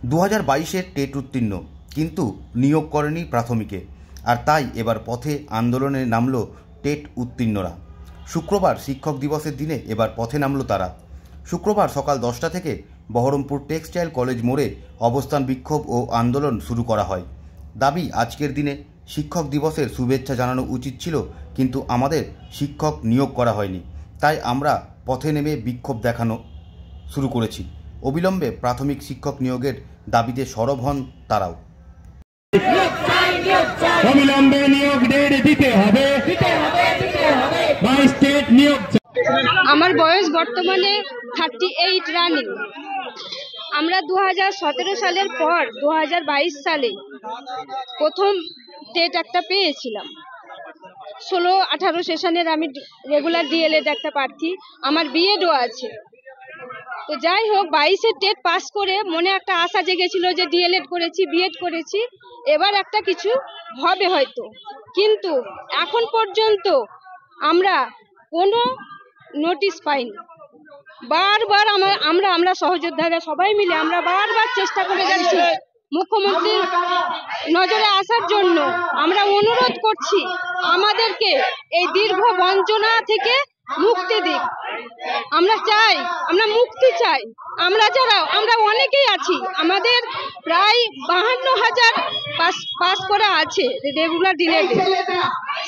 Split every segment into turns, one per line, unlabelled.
2022-এর TET উত্তীর্ণ, কিন্তু নিয়োগ করেনি প্রাথমিকে, আর তাই এবার পথে আন্দোলনে নামল টেট উত্তীর্ণরা। শুক্রবার শিক্ষক দিবসের দিনে এবার পথে নামল তারা। শুক্রবার সকাল 10টা থেকে বহরমপুর টেক্সটাইল কলেজ মোড়ে অবস্থান বিক্ষোভ ও আন্দোলন শুরু করা হয়। দাবি, আজকের দিনে শিক্ষক দিবসের শুভেচ্ছা জানানো উচিত ছিল, কিন্তু আমাদের শিক্ষক নিয়োগ করা হয়নি, তাই আমরা পথে নেমে বিক্ষোভ দেখানো শুরু করেছি। অবিলম্বে প্রাথমিক শিক্ষক নিয়োগের দাবিতে সরব হন তারাও।
অবিলম্বে নিয়োগ দিতে হবে।
আমার বয়স বর্তমানে 38 রানিং। আমরা 2017 সালের পর 2022 সালে প্রথম টেট একটা পেয়েছিলাম। 16-18 সেশনের আমি রেগুলার ডিএলএড একটা প্রার্থী, আমার বিএডও আছে। তো যাই হোক, 22-এর টেট পাস করে মনে একটা আশা জেগেছিল যে ডিএলএড করেছি, বিএড করেছি, এবার একটা কিছু হবে হয়তো। কিন্তু এখন পর্যন্ত আমরা কোনো নোটিশ পাইনি। বারবার আমরা সহযোদ্ধারা সবাই মিলে আমরা বারবার চেষ্টা করে যাচ্ছি মুখ্যমন্ত্রীর নজরে আসার জন্য। আমরা অনুরোধ করছি আমাদেরকে এই দীর্ঘ বঞ্চনা থেকে মুক্তি দিক। আমরা চাই, আমরা মুক্তি চাই। আমরা অনেকেই আছি, আমাদের প্রায় 52,000 পাস করে আছে রেগুলার ডিলেডে।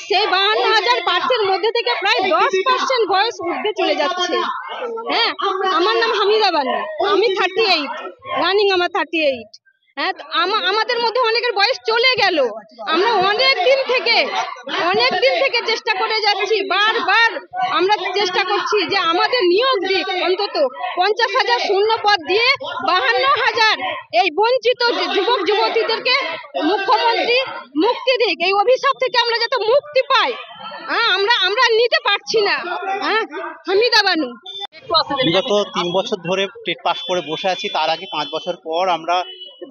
সেই 52,000 প্রার্থীর মধ্যে থেকে প্রায় 10% বয়স উঠে চলে যাচ্ছে। হ্যাঁ, আমার নাম হামিদা বানু, আমি 38 রানিং, আমার 38। হ্যাঁ, আমাদের মধ্যে অনেকের বয়স চলে গেল। আমরা অনেক দিন থেকে চেষ্টা করে যাচ্ছি, বারবার আমরা চেষ্টা করছি যে আমাদের নিয়োগ দিক, অন্তত 50,000 শূন্য পদ দিয়ে 52,000 এই বঞ্চিত যুবক যুবতীদেরকে মুখ্যমন্ত্রী মুক্তি দিক। এই অভিশাপ থেকে আমরা যাতে মুক্তি পাই, আমরা নিতে পারছি না। হামিদা বানু।
বিগত 3 বছর ধরে টেট পাস করে বসে আছি। তার আগে 5 বছর পর আমরা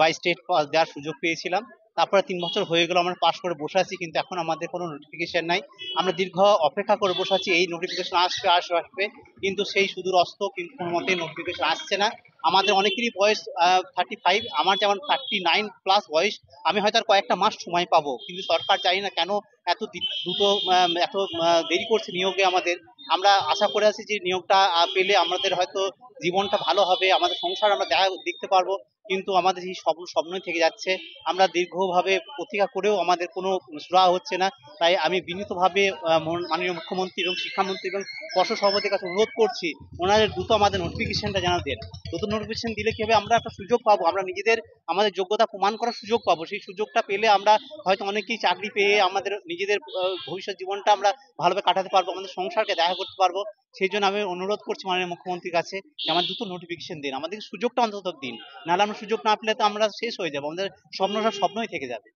22 টেট পাস দেওয়ার সুযোগ পেয়েছিলাম। তারপরে 3 বছর হয়ে গেল আমরা পাস করে বসে আছি, কিন্তু এখন আমাদের কোনো নোটিফিকেশন নাই। আমরা দীর্ঘ অপেক্ষা করে বসে আছি, এই নোটিফিকেশন আসবে, কিন্তু সেই সুদূর অস্ত, কিন্তু কোনো মতেই নোটিফিকেশন আসছে না। আমাদের অনেকেরই বয়স 35, আমার যেমন 39 প্লাস বয়স। আমি হয়তো আর কয়েকটা মাস সময় পাবো, কিন্তু সরকার জানি না কেন এত দ্রুত এত দেরি করছে নিয়োগে আমাদের। আমরা আশা করে আছি যে নিয়োগটা পেলে আমাদের হয়তো জীবনটা ভালো হবে, আমাদের সংসার আমরা দেখতে পারবো, কিন্তু আমাদের এই স্বপ্নই থেকে যাচ্ছে। আমরা দীর্ঘভাবে প্রতীক্ষা করেও আমাদের কোনো সুরাহা হচ্ছে না। তাই আমি বিনীতভাবে মাননীয় মুখ্যমন্ত্রী এবং শিক্ষামন্ত্রী এবং পর্ষদ সভাপতির কাছে অনুরোধ করছি, ওনাদের দ্রুত আমাদের নোটিফিকেশনটা জানা দেন। দ্রুত নোটিফিকেশন দিলে কি হবে, আমরা একটা সুযোগ পাবো, আমরা আমাদের যোগ্যতা প্রমাণ করার সুযোগ পাবো। সেই সুযোগটা পেলে আমরা হয়তো অনেকেই চাকরি পেয়ে আমাদের নিজেদের ভবিষ্যৎ জীবনটা আমরা ভালোভাবে কাটাতে পারবো, আমাদের সংসারকে দেখা করতে পারবো। সেই জন্য আমি অনুরোধ করছি মাননীয় মুখ্যমন্ত্রীর কাছে যে আমার দ্রুত নোটিফিকেশন দিন, আমাদেরকে সুযোগটা অন্তত দিন। নাহলে আমরা সুযোগ না পেলে তো আমরা শেষ হয়ে যাবো, আমাদের স্বপ্নই থেকে যাবে।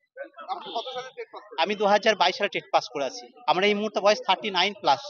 আমি 2022 সালে টেট পাস করে আছি। আমরা এই মুহূর্তে বয়স 39 প্লাস।